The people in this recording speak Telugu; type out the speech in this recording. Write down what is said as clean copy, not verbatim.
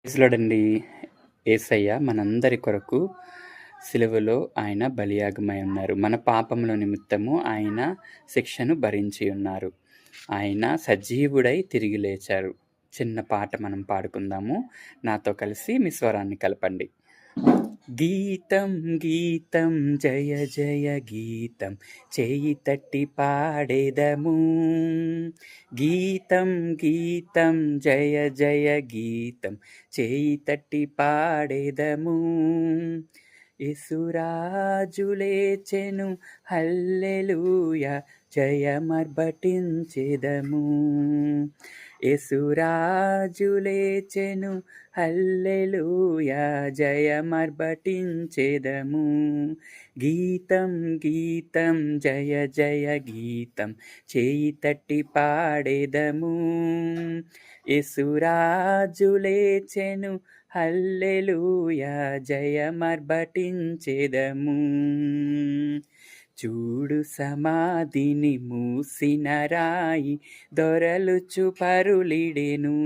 ప్రైజ్‌లార్డండి. యేసయ్య మనందరి కొరకు సిలువలో ఆయన బలియాగమై ఉన్నారు. మన పాపముల నిమిత్తము ఆయన శిక్షను భరించి ఉన్నారు. ఆయన సజీవుడై తిరిగి లేచారు. చిన్న పాట మనం పాడుకుందాము. నాతో కలిసి మీ స్వరాన్ని కలపండి. గీతం గీతం జయ జయ గీతం చేయి తట్టి పాడేదము. గీతం గీతం జయ జయ గీతం చేయి తట్టి పాడేదము. యేసురాజు లేచెను హల్లెలూయా జయమర్భటించెదము. యేసురాజు లేచెను హల్లెలూయా జయమర్భటించెదము. గీతం గీతం జయ జయ గీతం చేయి తట్టి పాడేదము. యేసురాజు లేచెను హల్లెలూయా జయమర్భటించెదము. చూడు సమాధిని మూసిన రాయి దొరలుచు పరులిడెను.